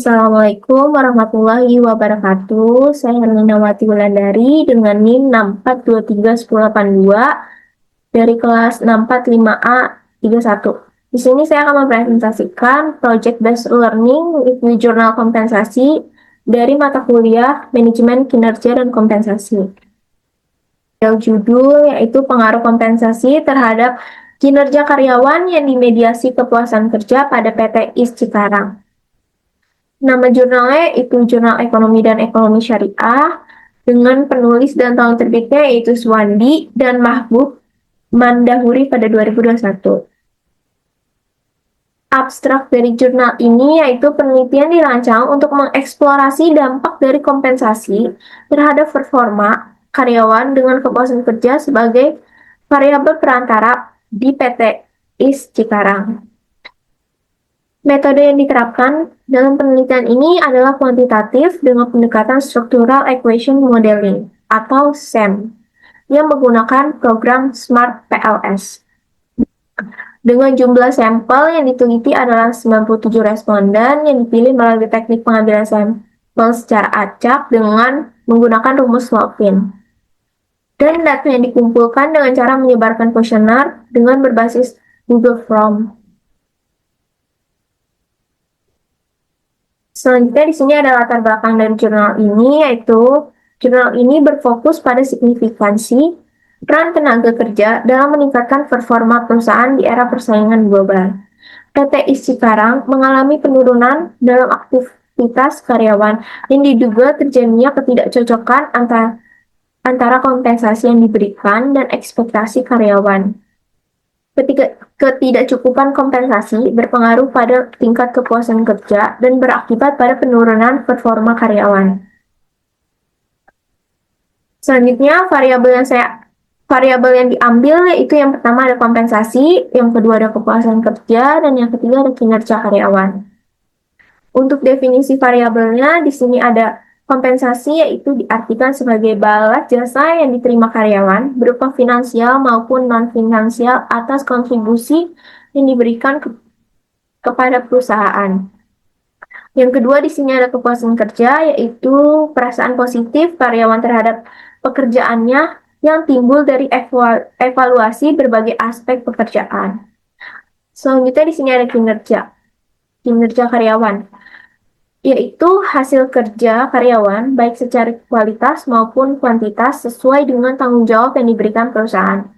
Assalamualaikum warahmatullahi wabarakatuh. Saya Herminawati Wulandari dengan NIM 64231082 dari kelas 645A 31. Di sini saya akan mempresentasikan Project Based Learning with Jurnal Kompensasi dari mata kuliah Manajemen Kinerja dan Kompensasi. Judul yaitu pengaruh kompensasi terhadap kinerja karyawan yang dimediasi kepuasan kerja pada PT IS Cikarang. Nama jurnalnya itu Jurnal Ekonomi dan Ekonomi Syariah dengan penulis dan tahun terbitnya yaitu Suwandi dan Mahbub Mandahuri pada 2021. Abstrak dari jurnal ini yaitu penelitian dirancang untuk mengeksplorasi dampak dari kompensasi terhadap performa karyawan dengan kepuasan kerja sebagai variabel perantara di PT IS Cikarang. Metode yang diterapkan dalam penelitian ini adalah kuantitatif dengan pendekatan Structural Equation Modeling atau SEM yang menggunakan program SMART PLS. Dengan jumlah sampel yang diteliti adalah 97 responden yang dipilih melalui teknik pengambilan sampel secara acak dengan menggunakan rumus Lopin. Dan data yang dikumpulkan dengan cara menyebarkan kuesioner dengan berbasis Google Form. Selanjutnya di sini ada latar belakang dari jurnal ini, yaitu jurnal ini berfokus pada signifikansi peran tenaga kerja dalam meningkatkan performa perusahaan di era persaingan global. PT IS Cikarang mengalami penurunan dalam aktivitas karyawan yang diduga terjadinya ketidakcocokan antara kompensasi yang diberikan dan ekspektasi karyawan. Ketidakcukupan kompensasi berpengaruh pada tingkat kepuasan kerja dan berakibat pada penurunan performa karyawan. Selanjutnya, variabel yang diambil yaitu yang pertama ada kompensasi, yang kedua ada kepuasan kerja, dan yang ketiga ada kinerja karyawan. Untuk definisi variabelnya, di sini ada kompensasi yaitu diartikan sebagai balas jasa yang diterima karyawan berupa finansial maupun non-finansial atas kontribusi yang diberikan kepada perusahaan. Yang kedua di sini ada kepuasan kerja yaitu perasaan positif karyawan terhadap pekerjaannya yang timbul dari evaluasi berbagai aspek pekerjaan. Selanjutnya di sini ada kinerja karyawan, yaitu hasil kerja karyawan baik secara kualitas maupun kuantitas sesuai dengan tanggung jawab yang diberikan perusahaan.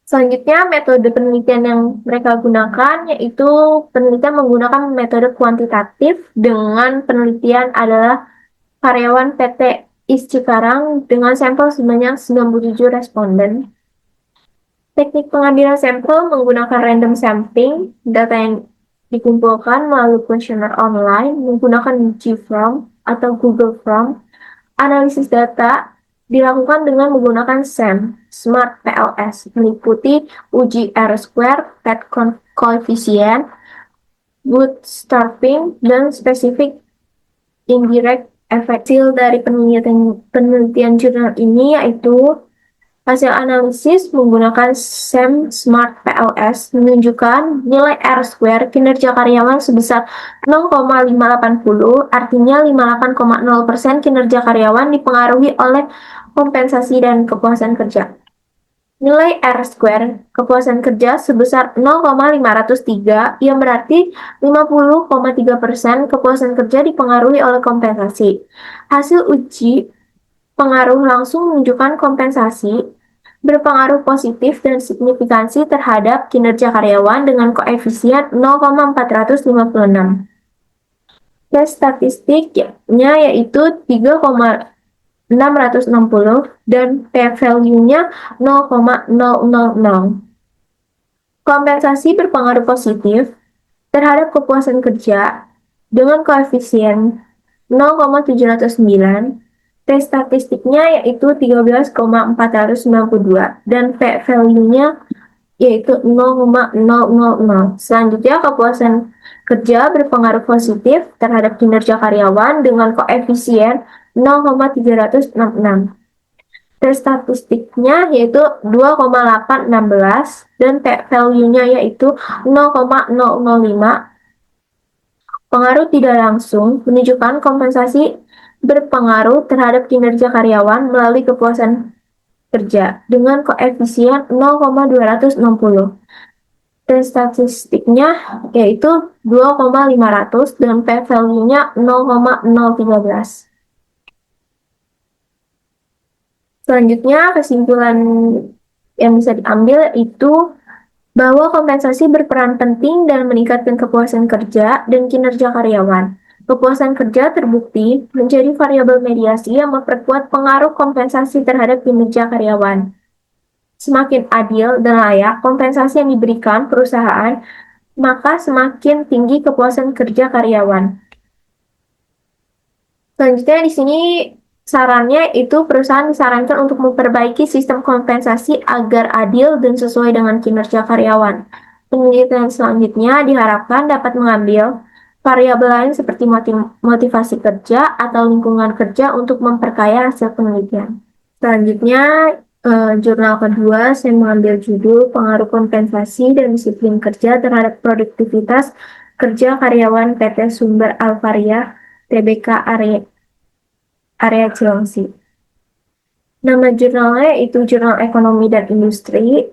Selanjutnya, metode penelitian yang mereka gunakan yaitu penelitian menggunakan metode kuantitatif dengan penelitian adalah karyawan PT IS Cikarang dengan sampel sebanyak 97 responden. Teknik pengambilan sampel menggunakan random sampling, data yang dikumpulkan melalui kuesioner online menggunakan G-Form atau Google Form. Analisis data dilakukan dengan menggunakan SEM, SMART PLS, meliputi uji R-square, PET coefficient, bootstrapping, dan spesifik indirect effect. Hasil dari penelitian jurnal ini yaitu hasil analisis menggunakan SEM Smart PLS menunjukkan nilai R-square kinerja karyawan sebesar 0,580, artinya 58,0% kinerja karyawan dipengaruhi oleh kompensasi dan kepuasan kerja. Nilai R-square kepuasan kerja sebesar 0,503 yang berarti 50,3% kepuasan kerja dipengaruhi oleh kompensasi. Hasil uji pengaruh langsung menunjukkan kompensasi berpengaruh positif dan signifikansi terhadap kinerja karyawan dengan koefisien 0,456. Tes statistiknya yaitu 3,660 dan p-value-nya 0,000. Kompensasi berpengaruh positif terhadap kepuasan kerja dengan koefisien 0,709. Tes statistiknya yaitu 13,492 dan p-value-nya yaitu 0,000. Selanjutnya, kepuasan kerja berpengaruh positif terhadap kinerja karyawan dengan koefisien 0,366. Tes statistiknya yaitu 2,816 dan p-value-nya yaitu 0,005. Pengaruh tidak langsung menunjukkan kompensasi berpengaruh terhadap kinerja karyawan melalui kepuasan kerja dengan koefisien 0,260 dan statistiknya yaitu 2,500 dan p-value-nya 0,013. Selanjutnya, kesimpulan yang bisa diambil itu bahwa kompensasi berperan penting dalam meningkatkan kepuasan kerja dan kinerja karyawan. Kepuasan kerja terbukti menjadi variabel mediasi yang memperkuat pengaruh kompensasi terhadap kinerja karyawan. Semakin adil dan layak kompensasi yang diberikan perusahaan, maka semakin tinggi kepuasan kerja karyawan. Selanjutnya di sini sarannya itu perusahaan disarankan untuk memperbaiki sistem kompensasi agar adil dan sesuai dengan kinerja karyawan. Penelitian selanjutnya diharapkan dapat mengambil variabel lain seperti motivasi kerja atau lingkungan kerja untuk memperkaya hasil penelitian. Selanjutnya, jurnal kedua saya mengambil judul pengaruh kompensasi dan disiplin kerja terhadap produktivitas kerja karyawan PT Sumber Alvaria TBK area Cilengsi. Nama jurnalnya itu Jurnal Ekonomi dan Industri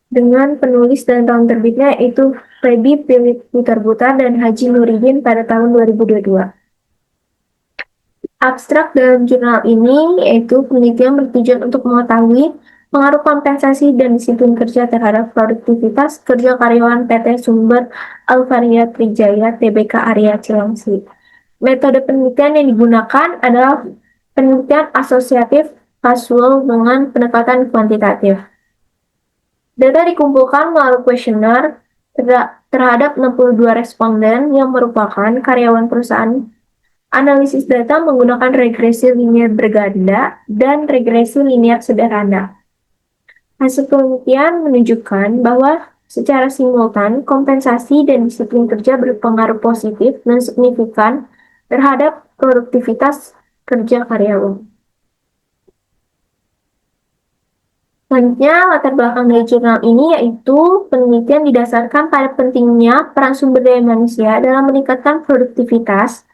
dengan penulis dan tahun terbitnya itu Feby Philip Butar-Butar dan Haji Nuridin pada tahun 2022. Abstrak dalam jurnal ini yaitu penelitian bertujuan untuk mengetahui pengaruh kompensasi dan disiplin kerja terhadap produktivitas kerja karyawan PT Sumber Alvaria Trijaya TBK area Cilengsi. Metode penelitian yang digunakan adalah penelitian asosiatif kasual dengan pendekatan kuantitatif. Data dikumpulkan melalui kuesioner terhadap 62 responden yang merupakan karyawan perusahaan. Analisis data menggunakan regresi linear berganda dan regresi linear sederhana. Hasil penelitian menunjukkan bahwa secara simultan kompensasi dan disiplin kerja berpengaruh positif dan signifikan terhadap produktivitas kerja karyawan. Selanjutnya, latar belakang dari jurnal ini yaitu penelitian didasarkan pada pentingnya peran sumber daya manusia dalam meningkatkan produktivitas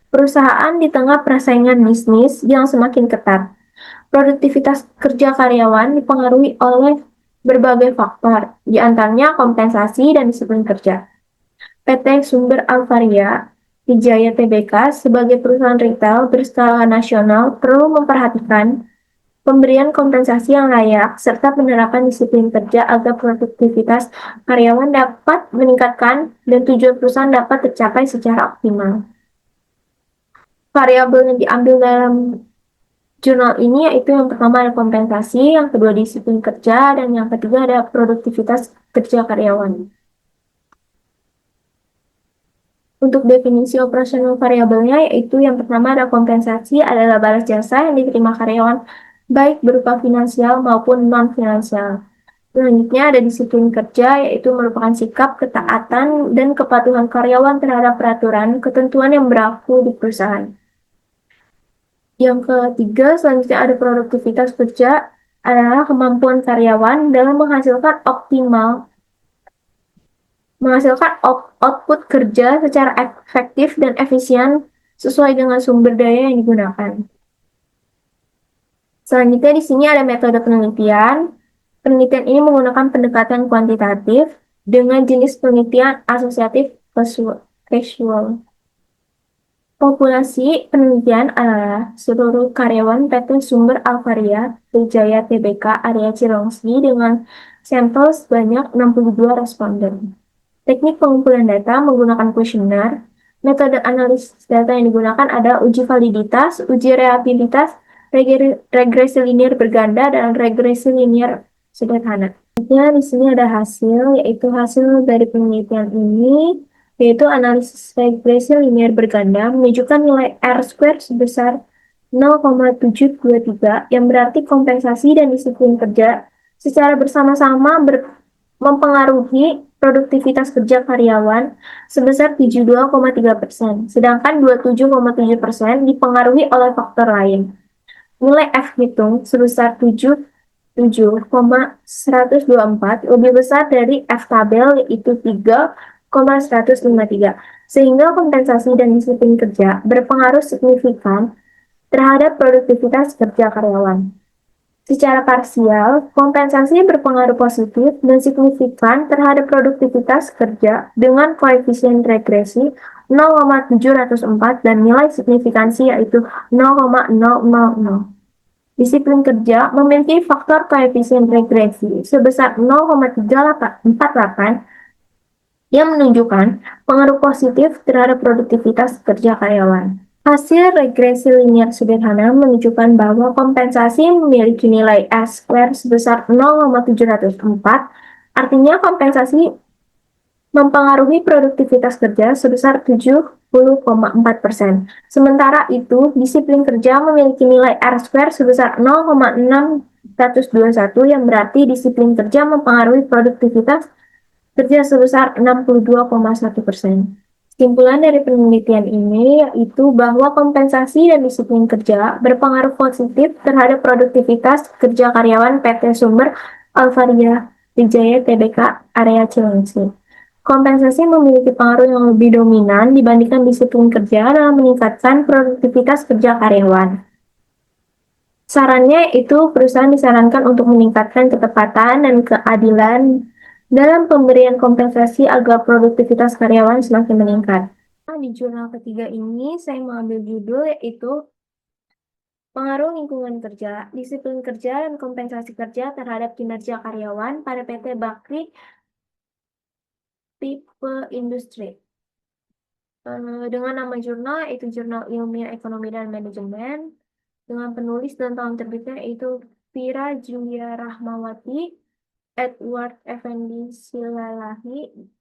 perusahaan di tengah persaingan bisnis yang semakin ketat. Produktivitas kerja karyawan dipengaruhi oleh berbagai faktor, di antaranya kompensasi dan disiplin kerja. PT Sumber Alvaria Trijaya Tbk sebagai perusahaan retail berskala nasional perlu memperhatikan pemberian kompensasi yang layak serta penerapan disiplin kerja agar produktivitas karyawan dapat meningkatkan dan tujuan perusahaan dapat tercapai secara optimal. Variabel yang diambil dalam jurnal ini yaitu yang pertama ada kompensasi, yang kedua disiplin kerja, dan yang ketiga ada produktivitas kerja karyawan. Untuk definisi operasional variabelnya yaitu yang pertama ada kompensasi adalah balas jasa yang diterima karyawan baik berupa finansial maupun non-finansial. Selanjutnya ada disiplin kerja yaitu merupakan sikap, ketaatan, dan kepatuhan karyawan terhadap peraturan, ketentuan yang berlaku di perusahaan. Yang ketiga, selanjutnya ada produktivitas kerja adalah kemampuan karyawan dalam menghasilkan output kerja secara efektif dan efisien sesuai dengan sumber daya yang digunakan. Selanjutnya di sini ada metode penelitian. Penelitian ini menggunakan pendekatan kuantitatif dengan jenis penelitian asosiatif casual. Populasi penelitian adalah seluruh karyawan PT Sumber Alvaria Trijaya Tbk area Cilengsi dengan sampel sebanyak 62 responden. Teknik pengumpulan data menggunakan kuesioner. Metode analisis data yang digunakan adalah uji validitas, uji reliabilitas, regresi linear berganda, dan regresi linear sederhana. Di sini ada hasil, yaitu hasil dari penelitian ini, yaitu analisis regresi linear berganda menunjukkan nilai R-square sebesar 0,723 yang berarti kompensasi dan disiplin kerja secara bersama-sama mempengaruhi produktivitas kerja karyawan sebesar 72,3%, sedangkan 27,7% dipengaruhi oleh faktor lain. Nilai F hitung sebesar 77,124 lebih besar dari F tabel yaitu 3,153. sehingga kompensasi dan disiplin kerja berpengaruh signifikan terhadap produktivitas kerja karyawan. Secara parsial, kompensasi berpengaruh positif dan signifikan terhadap produktivitas kerja dengan koefisien regresi 0,704 dan nilai signifikansi yaitu 0,000. Disiplin kerja memiliki faktor koefisien regresi sebesar 0,348 yang menunjukkan pengaruh positif terhadap produktivitas kerja karyawan. Hasil regresi linear sederhana menunjukkan bahwa kompensasi memiliki nilai R-square sebesar 0,704, artinya kompensasi mempengaruhi produktivitas kerja sebesar 70,4%. Sementara itu, disiplin kerja memiliki nilai R-square sebesar 0,621 yang berarti disiplin kerja mempengaruhi produktivitas kerja sebesar 62,1%. Kesimpulan dari penelitian ini yaitu bahwa kompensasi dan disiplin kerja berpengaruh positif terhadap produktivitas kerja karyawan PT Sumber Alvaria Wijaya Tbk area Cilengsi. Kompensasi memiliki pengaruh yang lebih dominan dibandingkan disiplin kerja dalam meningkatkan produktivitas kerja karyawan. Sarannya itu perusahaan disarankan untuk meningkatkan ketepatan dan keadilan dalam pemberian kompensasi agar produktivitas karyawan semakin meningkat. Nah, di jurnal ketiga ini saya mengambil judul yaitu Pengaruh Lingkungan Kerja, Disiplin Kerja dan Kompensasi Kerja terhadap Kinerja Karyawan pada PT Bakri Pipe Industri. Dengan nama jurnal yaitu Jurnal Ilmiah Ekonomi dan Manajemen, dengan penulis dan tahun terbitnya yaitu Vira Julia Rahmawati, Edward Effendi Silalahi,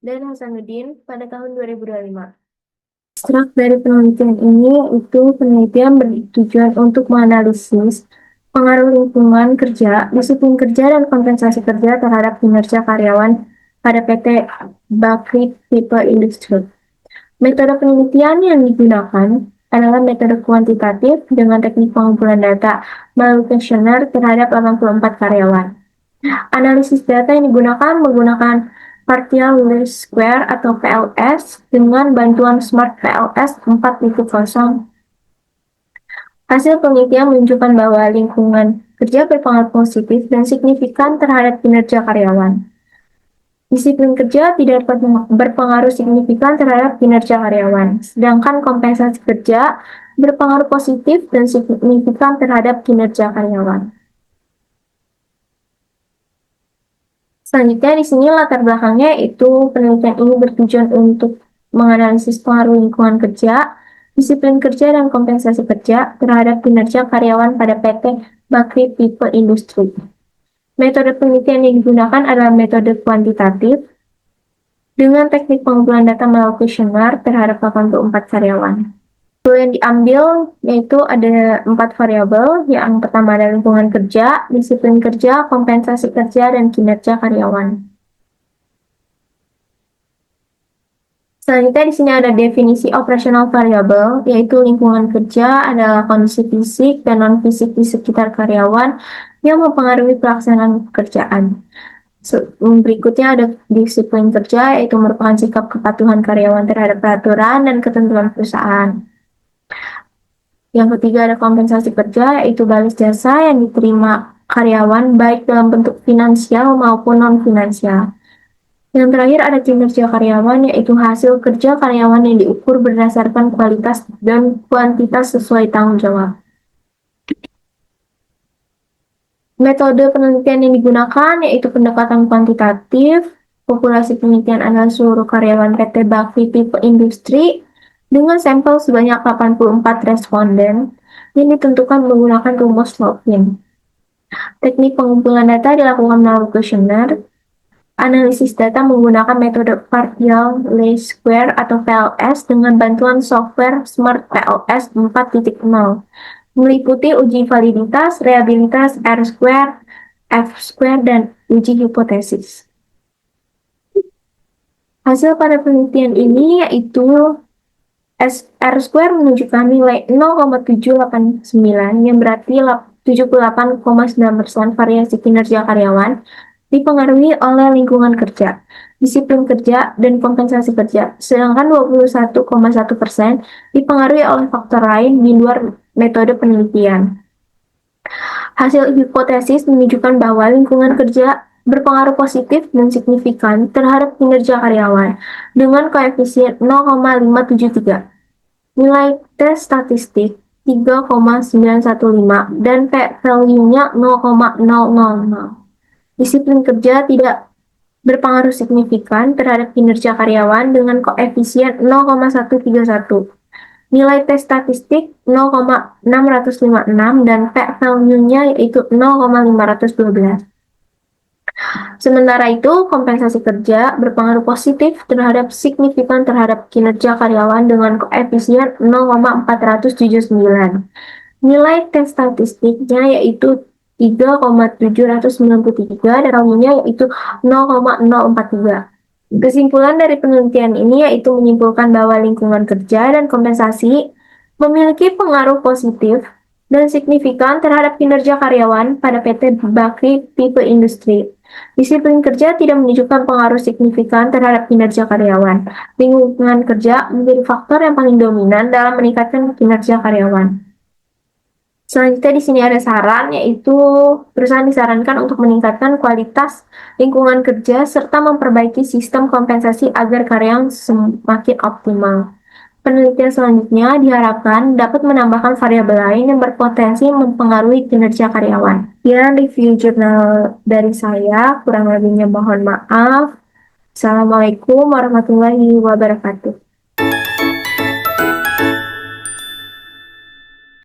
dan Hasanuddin pada tahun 2025. Ekstrak dari penelitian ini itu penelitian bertujuan untuk menganalisis pengaruh lingkungan kerja, disiplin kerja, dan kompensasi kerja terhadap kinerja karyawan pada PT Bakri Pipe Industri. Metode penelitian yang digunakan adalah metode kuantitatif dengan teknik pengumpulan data melalui kuesioner terhadap 84 karyawan. Analisis data yang digunakan menggunakan partial least square atau PLS dengan bantuan Smart PLS 4.0. Hasil penelitian menunjukkan bahwa lingkungan kerja berpengaruh positif dan signifikan terhadap kinerja karyawan. Disiplin kerja tidak dapat berpengaruh signifikan terhadap kinerja karyawan, sedangkan kompensasi kerja berpengaruh positif dan signifikan terhadap kinerja karyawan. Selanjutnya di sini latar belakangnya itu penelitian ini bertujuan untuk menganalisis pengaruh lingkungan kerja, disiplin kerja, dan kompensasi kerja terhadap kinerja karyawan pada PT Bakri Pipe Industri. Metode penelitian yang digunakan adalah metode kuantitatif dengan teknik pengumpulan data melalui kuesioner terhadap 84 karyawan. Yang diambil yaitu ada 4 variabel. Yang pertama ada lingkungan kerja, disiplin kerja, kompensasi kerja, dan kinerja karyawan. Selanjutnya di sini ada definisi operasional variabel, yaitu lingkungan kerja adalah kondisi fisik dan non-fisik di sekitar karyawan yang mempengaruhi pelaksanaan pekerjaan. Berikutnya ada disiplin kerja, yaitu merupakan sikap kepatuhan karyawan terhadap peraturan dan ketentuan perusahaan. Yang ketiga ada kompensasi kerja, yaitu balas jasa yang diterima karyawan baik dalam bentuk finansial maupun non-finansial. Yang terakhir ada kinerja karyawan, yaitu hasil kerja karyawan yang diukur berdasarkan kualitas dan kuantitas sesuai tanggung jawab. Metode penelitian yang digunakan yaitu pendekatan kuantitatif. Populasi penelitian adalah seluruh karyawan PT Bakri Pipe Industri dengan sampel sebanyak 84 responden yang ditentukan menggunakan rumus Lopin. Teknik pengumpulan data dilakukan melalui kuesioner. Analisis data menggunakan metode partial least square atau PLS dengan bantuan software Smart PLS 4.0. Meliputi uji validitas, reliabilitas, R-square, F-square, dan uji hipotesis. Hasil pada penelitian ini yaitu R-square menunjukkan nilai 0,789 yang berarti 78,9% variasi kinerja karyawan dipengaruhi oleh lingkungan kerja, disiplin kerja, dan kompensasi kerja, sedangkan 21,1% dipengaruhi oleh faktor lain di luar metode penelitian. Hasil hipotesis menunjukkan bahwa lingkungan kerja berpengaruh positif dan signifikan terhadap kinerja karyawan dengan koefisien 0,573. Nilai tes statistik 3,915 dan p-value-nya 0,000. Disiplin kerja tidak berpengaruh signifikan terhadap kinerja karyawan dengan koefisien 0,131. Nilai tes statistik 0,656 dan p-value-nya yaitu 0,512. Sementara itu, kompensasi kerja berpengaruh positif terhadap signifikan terhadap kinerja karyawan dengan koefisien 0,479. Nilai tes statistiknya yaitu 3,793 dan value-nya yaitu 0,043. Kesimpulan dari penelitian ini yaitu menyimpulkan bahwa lingkungan kerja dan kompensasi memiliki pengaruh positif dan signifikan terhadap kinerja karyawan pada PT Bakri tipe industri. Disiplin kerja tidak menunjukkan pengaruh signifikan terhadap kinerja karyawan. Lingkungan kerja menjadi faktor yang paling dominan dalam meningkatkan kinerja karyawan. Selanjutnya di sini ada saran, yaitu perusahaan disarankan untuk meningkatkan kualitas lingkungan kerja serta memperbaiki sistem kompensasi agar karyawan semakin optimal. Penelitian selanjutnya diharapkan dapat menambahkan variabel lain yang berpotensi mempengaruhi kinerja karyawan. Sekian review jurnal dari saya, kurang lebihnya mohon maaf. Assalamualaikum warahmatullahi wabarakatuh.